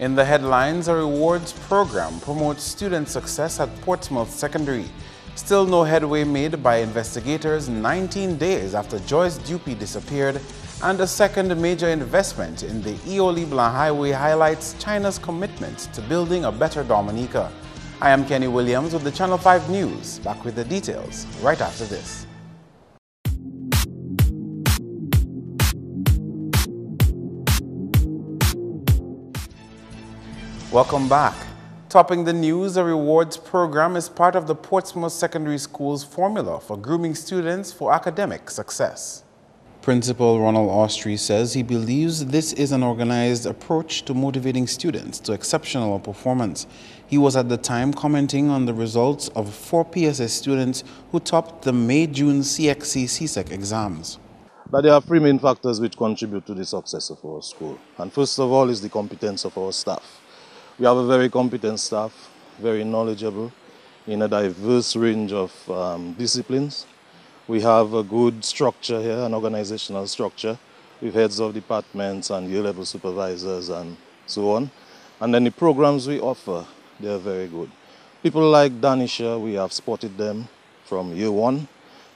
In the headlines, a rewards program promotes student success at Portsmouth Secondary. Still no headway made by investigators 19 days after Joyce Dupe disappeared, and a second major investment in the Leibler Highway highlights China's commitment to building a better Dominica. I am Kenny Williams with the Channel 5 News. Back with the details right after this. Welcome back. Topping the news, a rewards program is part of the Portsmouth Secondary School's formula for grooming students for academic success. Principal Ronald Austrie says he believes this is an organized approach to motivating students to exceptional performance. He was at the time commenting on the results of 4 PSS students who topped the May-June CXC-CSEC exams. But there are 3 main factors which contribute to the success of our school. And first of all is the competence of our staff. We have a very competent staff, very knowledgeable in a diverse range of disciplines. We have a good structure here, an organizational structure, with heads of departments and year-level supervisors and so on. And then the programs we offer, they are very good. People like Danisha, we have spotted them from year 1,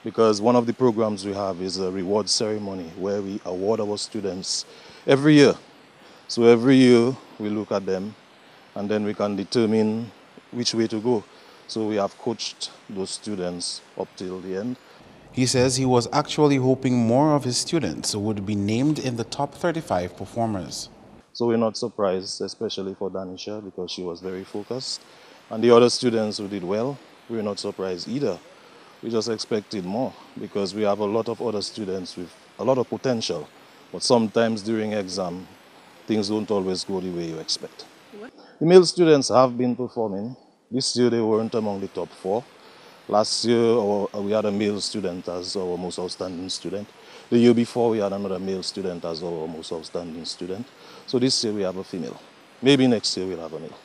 because one of the programs we have is a reward ceremony where we award our students every year. So every year we look at them, and then we can determine which way to go. So we have coached those students up till the end. He says he was actually hoping more of his students would be named in the top 35 performers. So we're not surprised, especially for Danisha, because she was very focused. And the other students who did well, we're not surprised either. We just expected more, because we have a lot of other students with a lot of potential. But sometimes during exam, things don't always go the way you expect. The male students have been performing. This year they weren't among the top 4. Last year we had a male student as our most outstanding student. The year before we had another male student as our most outstanding student. So this year we have a female. Maybe next year we'll have a male.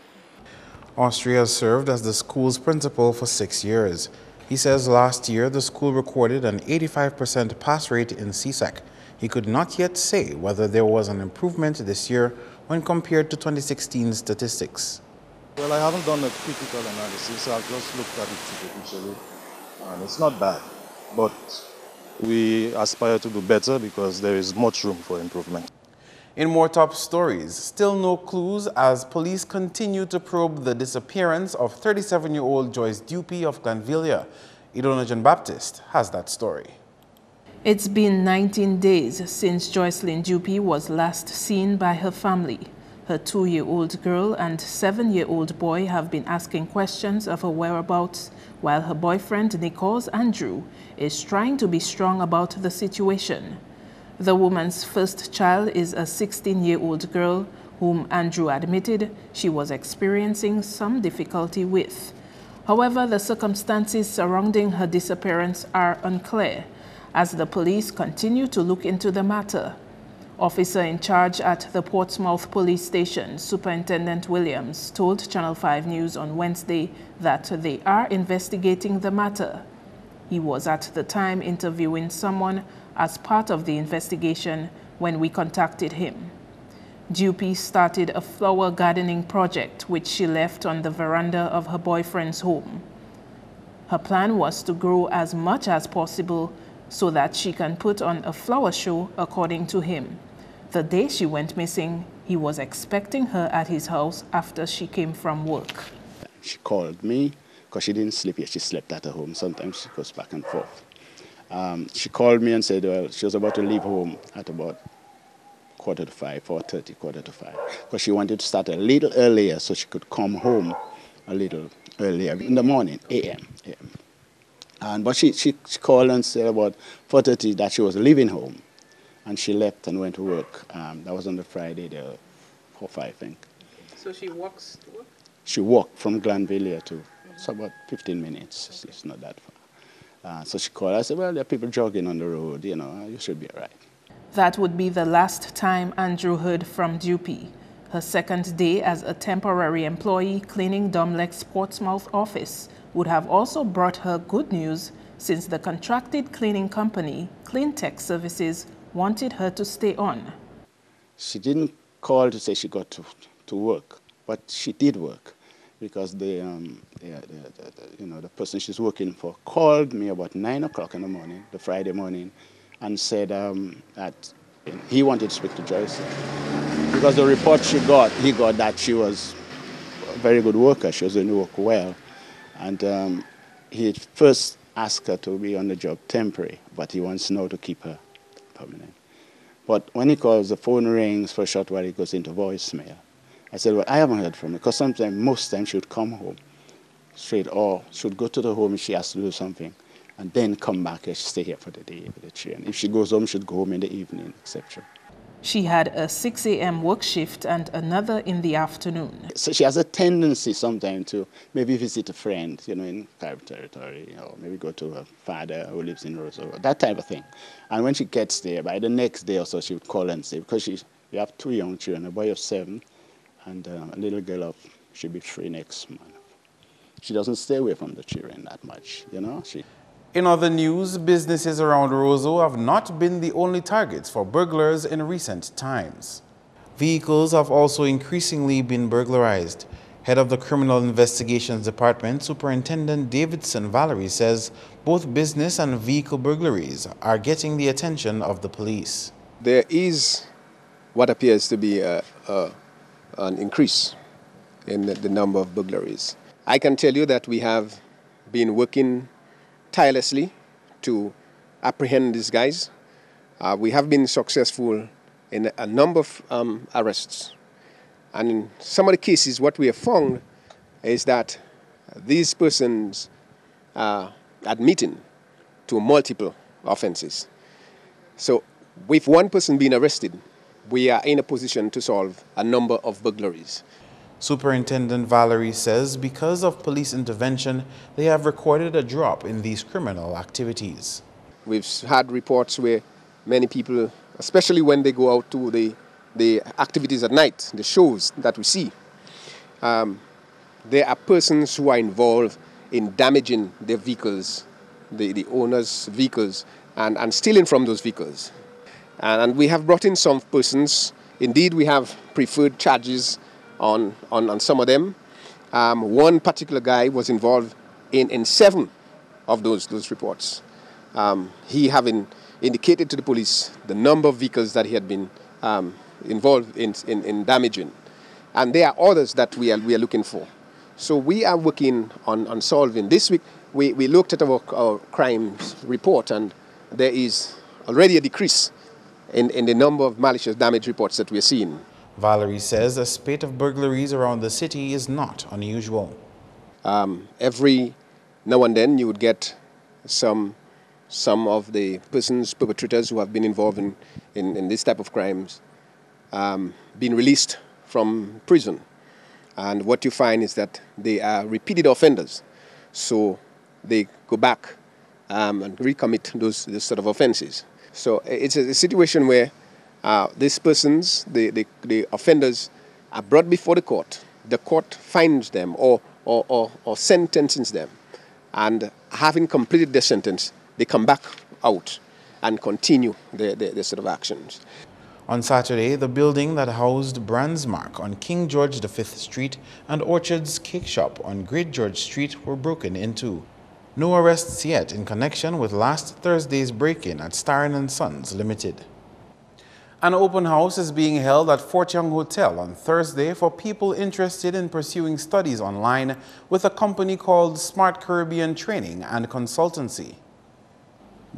Austria served as the school's principal for 6 years. He says last year the school recorded an 85% pass rate in CSEC. He could not yet say whether there was an improvement this year when compared to 2016 statistics. Well, I haven't done a critical analysis, so I've just looked at it superficially, and it's not bad. But we aspire to do better because there is much room for improvement. In more top stories, still no clues as police continue to probe the disappearance of 37-year-old Joyce Dupe of Glenvilla. Idona John Baptist has that story. It's been 19 days since Joycelyn Dupe was last seen by her family. Her 2-year-old girl and 7-year-old boy have been asking questions of her whereabouts, while her boyfriend, Nichols Andrew, is trying to be strong about the situation. The woman's first child is a 16-year-old girl whom Andrew admitted she was experiencing some difficulty with. However, the circumstances surrounding her disappearance are unclear, as the police continue to look into the matter. Officer in charge at the Portsmouth Police Station, Superintendent Williams, told Channel 5 News on Wednesday that they are investigating the matter. He was at the time interviewing someone as part of the investigation when we contacted him. Dupe started a flower gardening project which she left on the veranda of her boyfriend's home. Her plan was to grow as much as possible so that she can put on a flower show, according to him. The day she went missing, he was expecting her at his house after she came from work. She called me because she didn't sleep yet. She slept at her home. Sometimes she goes back and forth. She called me and said, well, she was about to leave home at about 4:45, 4:30, 4:45, because she wanted to start a little earlier so she could come home a little earlier in the morning, a.m. But she called and said about 4:30 that she was leaving home, and she left and went to work. That was on the Friday, the 4-5, I think. So she walks to work? She walked from Glenvilla to, it's about 15 minutes. It's not that far. So she called. I said, well, there are people jogging on the road, you know, you should be all right. That would be the last time Andrew heard from Dupe. Her second day as a temporary employee cleaning Domlec's Portsmouth office would have also brought her good news, since the contracted cleaning company, Clean Tech Services, wanted her to stay on. She didn't call to say she got to to work, but she did work because the person she's working for called me about 9 o'clock in the morning, the Friday morning, and said that he wanted to speak to Joyce because the report he got that she was a very good worker. She was going to work well, and he first asked her to be on the job temporary, but he wants now to keep her permanent. But when he calls, the phone rings for a short while, it goes into voicemail. I said, well, I haven't heard from her, because most times she would come home straight, or she would go to the home if she has to do something, and then come back and stay here for the day with the children. If she goes home, she'd go home in the evening, etc. She had a 6 a.m. work shift and another in the afternoon. So she has a tendency sometimes to maybe visit a friend, in private territory, or maybe go to her father who lives in Roseau, that type of thing. And when she gets there, by the next day or so, she would call and say, because we have 2 young children, a boy of 7 and a little girl she'll be 3 next month. She doesn't stay away from the children that much, In other news, businesses around Roseau have not been the only targets for burglars in recent times. Vehicles have also increasingly been burglarized. Head of the Criminal Investigations Department, Superintendent Davidson Valerie, says both business and vehicle burglaries are getting the attention of the police. There is what appears to be an increase in the number of burglaries. I can tell you that we have been working tirelessly to apprehend these guys. We have been successful in a number of arrests. And in some of the cases, what we have found is that these persons are admitting to multiple offenses. So with one person being arrested, we are in a position to solve a number of burglaries. Superintendent Valerie says because of police intervention, they have recorded a drop in these criminal activities. We've had reports where many people, especially when they go out to the activities at night, the shows that we see, there are persons who are involved in damaging their vehicles, the owners' vehicles, and stealing from those vehicles. And we have brought in some persons. Indeed, we have preferred charges on some of them. One particular guy was involved in 7 of those reports. He having indicated to the police the number of vehicles that he had been involved in damaging. And there are others that we are looking for. So we are working on solving. This week, we looked at our crimes report, and there is already a decrease in the number of malicious damage reports that we are seeing. Valerie says a spate of burglaries around the city is not unusual. Every now and then you would get some of the perpetrators who have been involved in this type of crimes being released from prison. And what you find is that they are repeated offenders. So they go back and recommit those sort of offenses. So it's a situation where these persons, the offenders, are brought before the court. The court finds them or sentences them. And having completed their sentence, they come back out and continue their sort of actions. On Saturday, the building that housed Brandsmark on King George V Street and Orchard's Cake Shop on Great George Street were broken into. No arrests yet in connection with last Thursday's break-in at Starren & Sons Limited. An open house is being held at Fort Young Hotel on Thursday for people interested in pursuing studies online with a company called Smart Caribbean Training and Consultancy.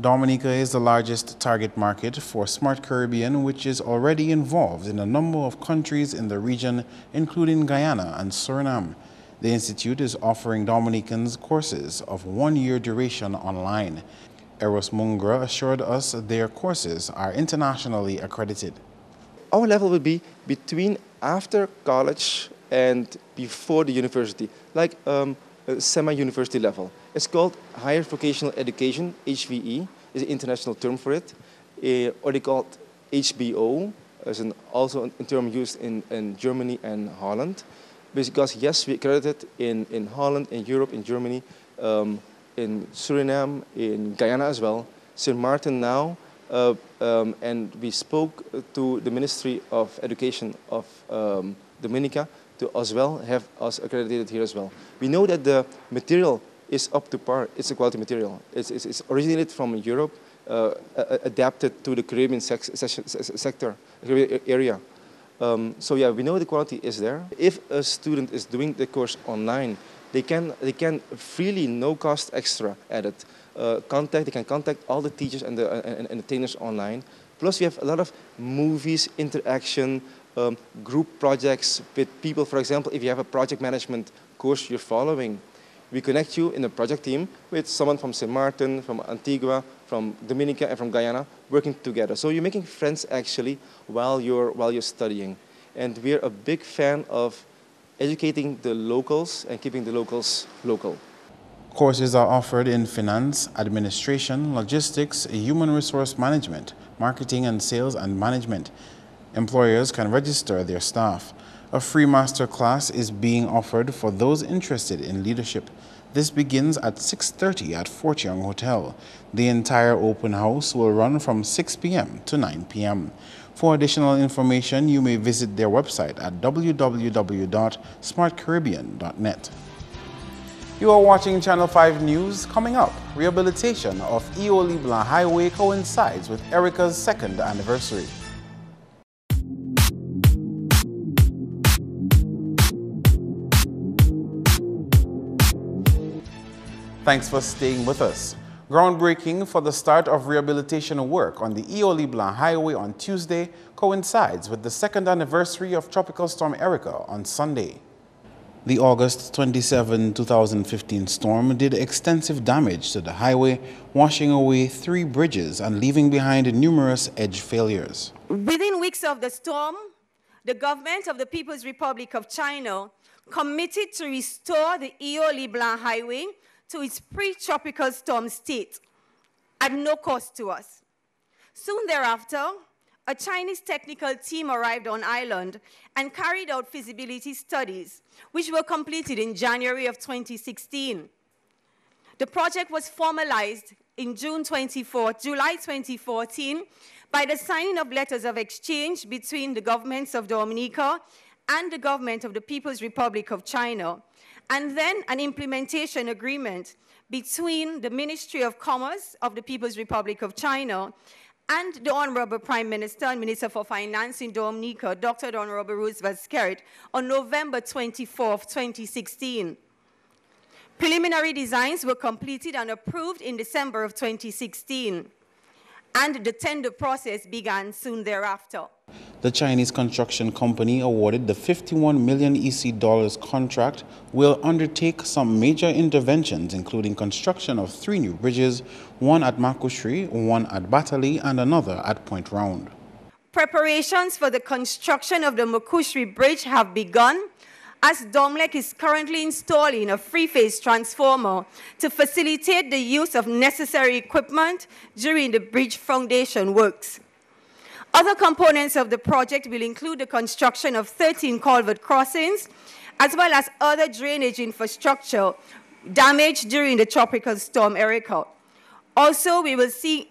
Dominica is the largest target market for Smart Caribbean, which is already involved in a number of countries in the region, including Guyana and Suriname. The institute is offering Dominicans courses of 1-year duration online. Eros Mungra assured us their courses are internationally accredited. Our level will be between after college and before the university, like a semi-university level. It's called Higher Vocational Education, HVE, is an international term for it, or they call it HBO, as also a term used in Germany and Holland. Because yes, we accredited in Holland, in Europe, in Germany, in Suriname, in Guyana as well, St. Martin now, and we spoke to the Ministry of Education of Dominica to as well have us accredited here as well. We know that the material is up to par. It's a quality material. It's originated from Europe, adapted to the Caribbean sector, area. So yeah, we know the quality is there. If a student is doing the course online, they can freely, no cost extra added, they can contact all the teachers and the trainers online. Plus we have a lot of movies, interaction, group projects with people. For example, if you have a project management course you're following, we connect you in a project team with someone from St. Martin, from Antigua, from Dominica, and from Guyana, working together. So you're making friends actually while you're studying. And we're a big fan of educating the locals and keeping the locals local. Courses are offered in finance, administration, logistics, human resource management, marketing and sales and management. Employers can register their staff. A free master class is being offered for those interested in leadership. This begins at 6:30 at Fort Young Hotel. The entire open house will run from 6 p.m. to 9 p.m. For additional information, you may visit their website at www.smartcaribbean.net. You are watching Channel 5 News. Coming up, rehabilitation of Leibler Highway coincides with Erica's 2nd anniversary. Thanks for staying with us. Groundbreaking for the start of rehabilitation work on the Leibler Highway on Tuesday coincides with the 2nd anniversary of Tropical Storm Erica on Sunday. The August 27, 2015 storm did extensive damage to the highway, washing away 3 bridges and leaving behind numerous edge failures. Within weeks of the storm, the government of the People's Republic of China committed to restore the Leibler Highway to its pre-tropical storm state at no cost to us. Soon thereafter, a Chinese technical team arrived on island and carried out feasibility studies, which were completed in January of 2016. The project was formalized in July 2014 by the signing of letters of exchange between the governments of Dominica and the government of the People's Republic of China, and then an implementation agreement between the Ministry of Commerce of the People's Republic of China and the Honorable Prime Minister and Minister for Finance in Dominica, Dr. Honorable Roosevelt Skerrit, on November 24, 2016. Preliminary designs were completed and approved in December of 2016, and the tender process began soon thereafter. The Chinese construction company awarded the 51 million EC dollars contract will undertake some major interventions, including construction of 3 new bridges, one at Makushri, one at Batali, and another at Point Round. Preparations for the construction of the Makushri Bridge have begun, as Domlec is currently installing a 3-phase transformer to facilitate the use of necessary equipment during the bridge foundation works. Other components of the project will include the construction of 13 culvert crossings, as well as other drainage infrastructure damaged during the tropical storm Erica. Also, we will see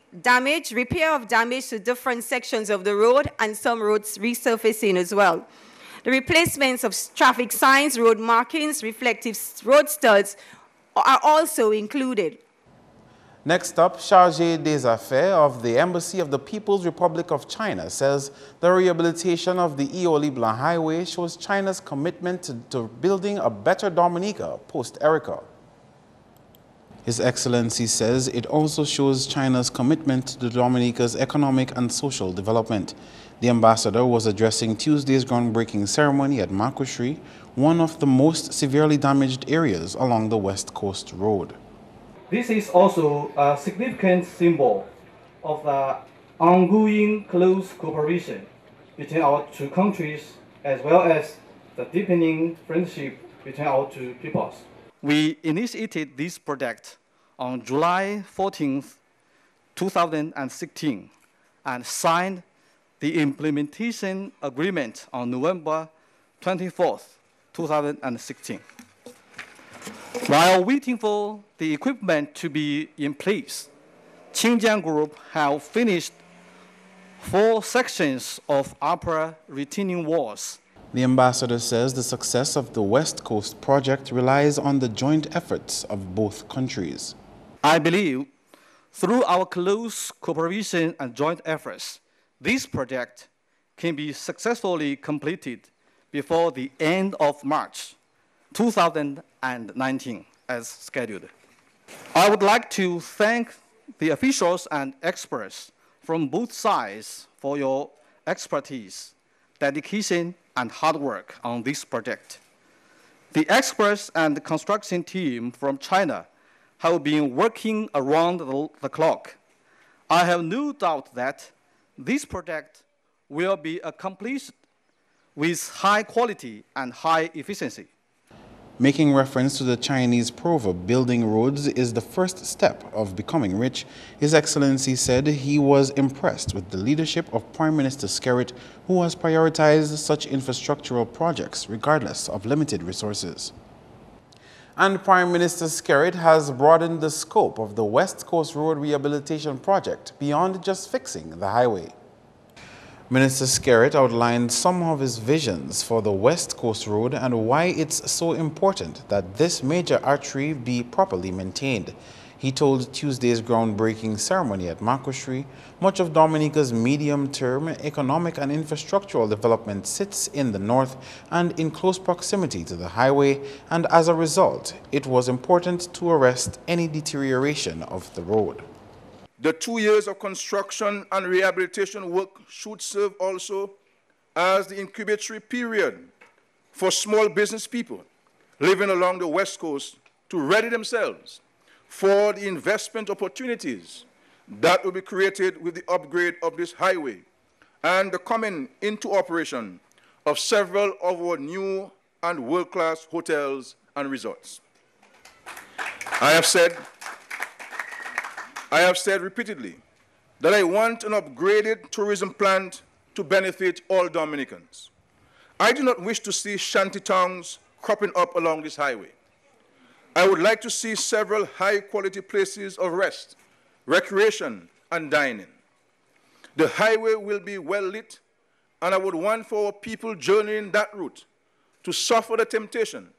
repair of damage to different sections of the road and some roads resurfacing as well. The replacements of traffic signs, road markings, reflective road studs are also included. Next up, Chargé des Affaires of the Embassy of the People's Republic of China says the rehabilitation of the Leibler Highway shows China's commitment to building a better Dominica post-Erica. His Excellency says it also shows China's commitment to Dominica's economic and social development. The ambassador was addressing Tuesday's groundbreaking ceremony at Makushri, one of the most severely damaged areas along the West Coast Road. This is also a significant symbol of the ongoing close cooperation between our 2 countries, as well as the deepening friendship between our 2 peoples. We initiated this project on July 14, 2016, and signed the implementation agreement on November 24, 2016. While waiting for the equipment to be in place, Xinjiang Group have finished 4 sections of upper retaining walls. The ambassador says the success of the West Coast project relies on the joint efforts of both countries. I believe through our close cooperation and joint efforts, this project can be successfully completed before the end of March 2019 as scheduled. I would like to thank the officials and experts from both sides for your expertise, dedication, and hard work on this project. The experts and the construction team from China have been working around the clock. I have no doubt that this project will be accomplished with high quality and high efficiency. Making reference to the Chinese proverb, building roads is the first step of becoming rich, His Excellency said he was impressed with the leadership of Prime Minister Skerritt, who has prioritized such infrastructural projects regardless of limited resources. And Prime Minister Skerritt has broadened the scope of the West Coast Road Rehabilitation Project beyond just fixing the highway. Minister Skerritt outlined some of his visions for the West Coast Road and why it's so important that this major artery be properly maintained. He told Tuesday's groundbreaking ceremony at Makoshri, much of Dominica's medium-term economic and infrastructural development sits in the north and in close proximity to the highway, and as a result, it was important to arrest any deterioration of the road. The 2 years of construction and rehabilitation work should serve also as the incubatory period for small business people living along the West Coast to ready themselves for the investment opportunities that will be created with the upgrade of this highway and the coming into operation of several of our new and world-class hotels and resorts. I have said repeatedly that I want an upgraded tourism plan to benefit all Dominicans. I do not wish to see shanty towns cropping up along this highway. I would like to see several high-quality places of rest, recreation, and dining. The highway will be well lit, and I would want for our people journeying that route to suffer the temptation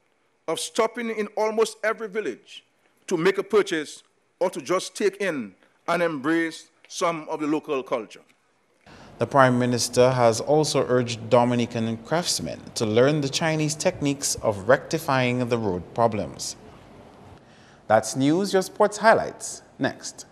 of stopping in almost every village to make a purchase or to just take in and embrace some of the local culture. The Prime Minister has also urged Dominican craftsmen to learn the Chinese techniques of rectifying the road problems. That's news. Your sports highlights next.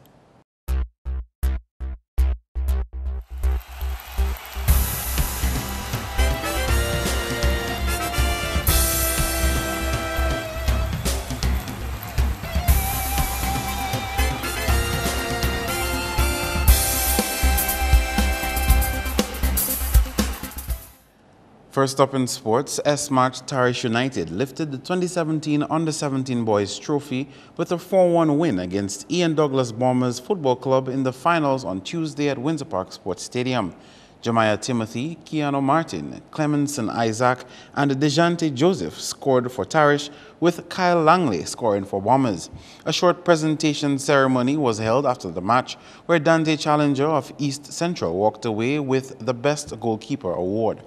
First up in sports, S-March Tarish United lifted the 2017 Under-17 Boys Trophy with a 4-1 win against Ian Douglas Bombers Football Club in the finals on Tuesday at Windsor Park Sports Stadium. Jemiah Timothy, Keanu Martin, Clemenson Isaac, and Dejante Joseph scored for Tarish, with Kyle Langley scoring for Bombers. A short presentation ceremony was held after the match, where Dante Challenger of East Central walked away with the Best Goalkeeper award.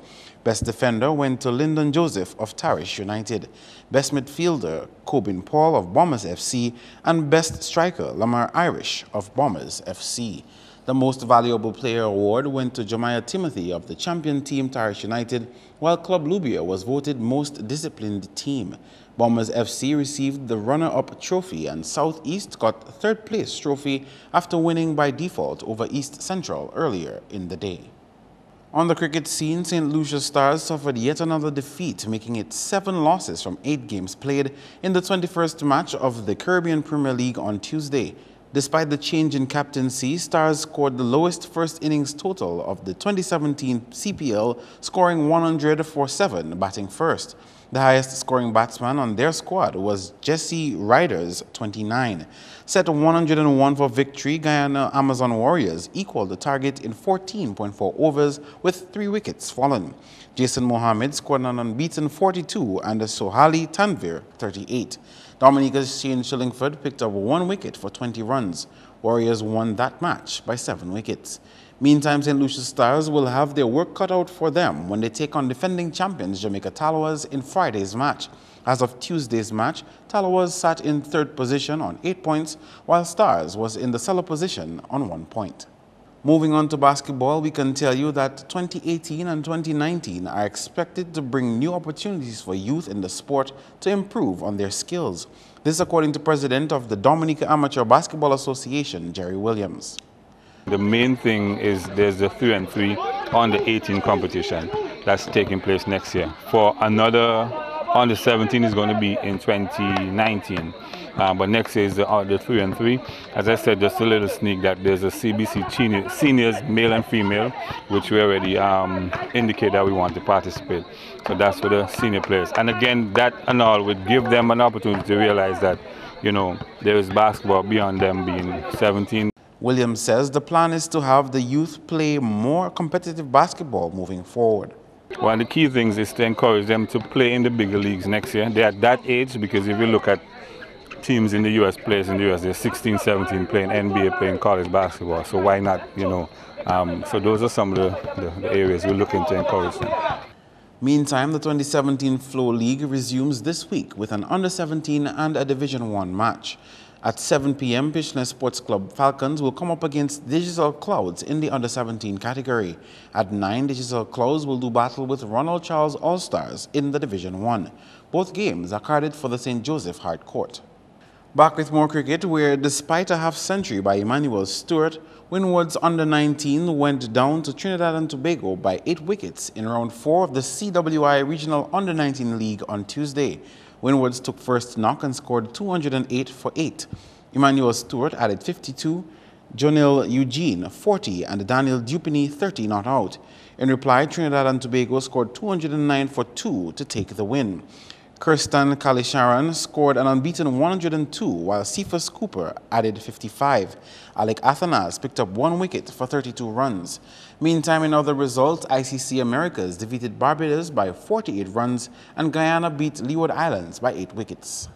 Best Defender went to Lyndon Joseph of Tarish United, Best Midfielder Cobin Paul of Bombers FC, and Best Striker Lamar Irish of Bombers FC. The Most Valuable Player award went to Jemiah Timothy of the champion team Tarish United, while Club Lubia was voted Most Disciplined Team. Bombers FC received the runner-up trophy, and Southeast got third place trophy after winning by default over East Central earlier in the day. On the cricket scene, St. Lucia Stars suffered yet another defeat, making it 7 losses from 8 games played in the 21st match of the Caribbean Premier League on Tuesday. Despite the change in captaincy, Stars scored the lowest first innings total of the 2017 CPL, scoring 100 for 7, batting first. The highest scoring batsman on their squad was Jesse Riders, 29. Set 101 for victory, Guyana Amazon Warriors equaled the target in 14.4 overs with 3 wickets fallen. Jason Mohammed scored an unbeaten 42 and Sohali Tanvir, 38. Dominica's Shane Shillingford picked up 1 wicket for 20 runs. Warriors won that match by 7 wickets. Meantime, St. Lucia's Stars will have their work cut out for them when they take on defending champions Jamaica Tallawahs in Friday's match. As of Tuesday's match, Tallawahs sat in third position on 8 points, while Stars was in the cellar position on 1 point. Moving on to basketball, we can tell you that 2018 and 2019 are expected to bring new opportunities for youth in the sport to improve on their skills. This according to President of the Dominica Amateur Basketball Association, Jerry Williams. The main thing is there's the 3-on-3 under 18 competition that's taking place next year. For another under 17 is going to be in 2019. But next year is the 3-on-3. As I said, just a little sneak that there's a CBC seniors, male and female, which we already indicate that we want to participate. So that's for the senior players. And again, that and all would give them an opportunity to realize that, you know, there is basketball beyond them being 17. Williams says the plan is to have the youth play more competitive basketball moving forward. One of the key things is to encourage them to play in the bigger leagues next year. They're at that age because if you look at teams in the U.S., players in the U.S., they're 16, 17 playing NBA, playing college basketball. So why not, you know? So those are some of the areas we're looking to encourage them. Meantime, the 2017 Flow League resumes this week with an under-17 and a Division I match. At 7 p.m., Pishness Sports Club Falcons will come up against Digital Clouds in the under-17 category. At 9, Digital Clouds will do battle with Ronald Charles All-Stars in the Division I. Both games are carded for the St. Joseph Hard Court. Back with more cricket, where despite a half-century by Emmanuel Stewart, Windward's under-19 went down to Trinidad and Tobago by 8 wickets in round 4 of the CWI Regional Under-19 League on Tuesday. Windwards took first knock and scored 208 for 8. Emmanuel Stewart added 52, Jonil Eugene 40 and Daniel Dupini 30 not out. In reply, Trinidad and Tobago scored 209 for 2 to take the win. Kirsten Kalisharan scored an unbeaten 102, while Cephas Cooper added 55. Alec Athanas picked up 1 wicket for 32 runs. Meantime, in other results, ICC Americas defeated Barbados by 48 runs and Guyana beat Leeward Islands by 8 wickets.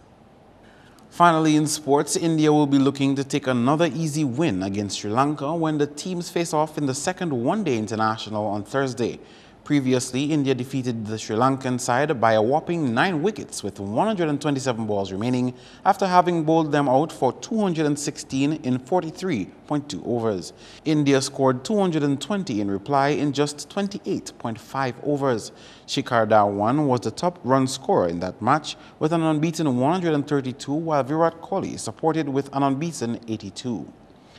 Finally, in sports, India will be looking to take another easy win against Sri Lanka when the teams face off in the second one-day international on Thursday. Previously, India defeated the Sri Lankan side by a whopping 9 wickets with 127 balls remaining after having bowled them out for 216 in 43.2 overs. India scored 220 in reply in just 28.5 overs. Shikhar Dhawan was the top run scorer in that match with an unbeaten 132, while Virat Kohli supported with an unbeaten 82.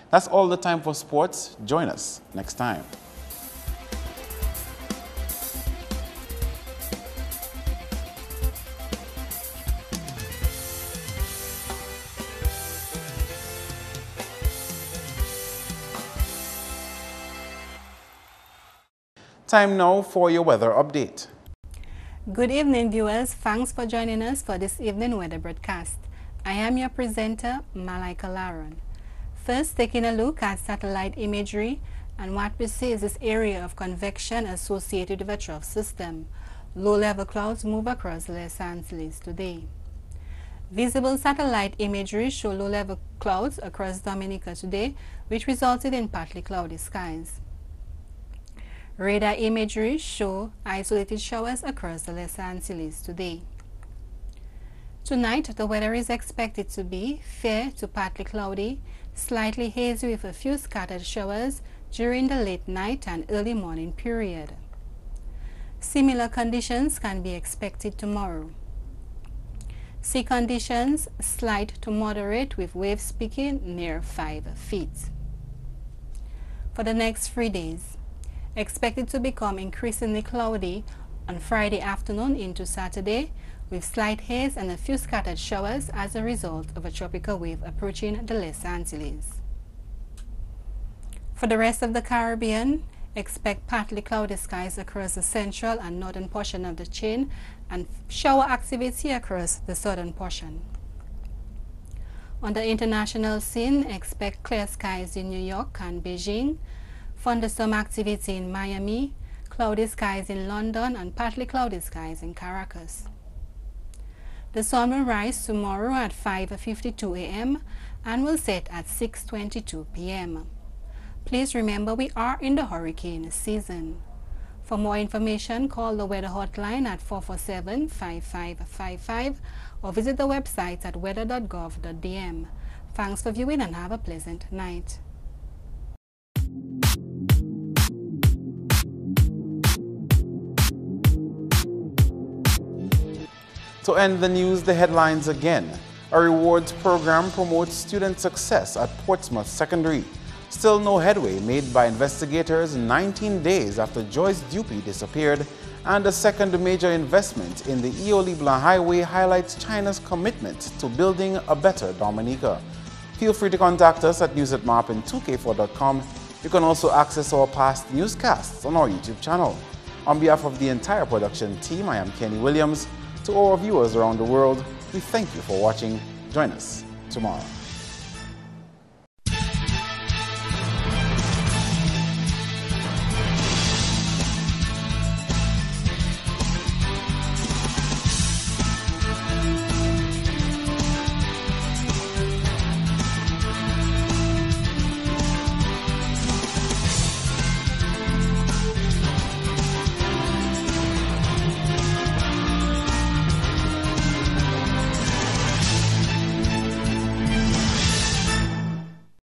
That's all the time for sports. Join us next time. Time now for your weather update. Good evening, viewers. Thanks for joining us for this evening weather broadcast. I am your presenter, Malaika Laron. First, taking a look at satellite imagery, and what we see is this area of convection associated with a trough system. Low-level clouds move across Les Antilles today. Visible satellite imagery show low-level clouds across Dominica today, which resulted in partly cloudy skies. Radar imagery show isolated showers across the Les Antilles today. Tonight, the weather is expected to be fair to partly cloudy, slightly hazy with a few scattered showers during the late night and early morning period. Similar conditions can be expected tomorrow. Sea conditions slight to moderate with waves peaking near 5 feet. For the next 3 days, expected to become increasingly cloudy on Friday afternoon into Saturday, with slight haze and a few scattered showers as a result of a tropical wave approaching the Les Antilles. For the rest of the Caribbean, expect partly cloudy skies across the central and northern portion of the chain and shower activity across the southern portion. On the international scene, expect clear skies in New York and Beijing, thunderstorm activity in Miami, cloudy skies in London, and partly cloudy skies in Caracas. The sun will rise tomorrow at 5:52 a.m. and will set at 6:22 p.m. Please remember we are in the hurricane season. For more information, call the weather hotline at 447-5555 or visit the website at weather.gov.dm. Thanks for viewing and have a pleasant night. To end the news, the headlines again. A rewards program promotes student success at Portsmouth Secondary. Still no headway made by investigators 19 days after Joyce Dupuy disappeared, and a second major investment in the Leibler Highway highlights China's commitment to building a better Dominica. Feel free to contact us at news@MarpinNewsAug23rd2k17. You can also access our past newscasts on our YouTube channel. On behalf of the entire production team, I am Kenny Williams. To all our viewers around the world, we thank you for watching. Join us tomorrow.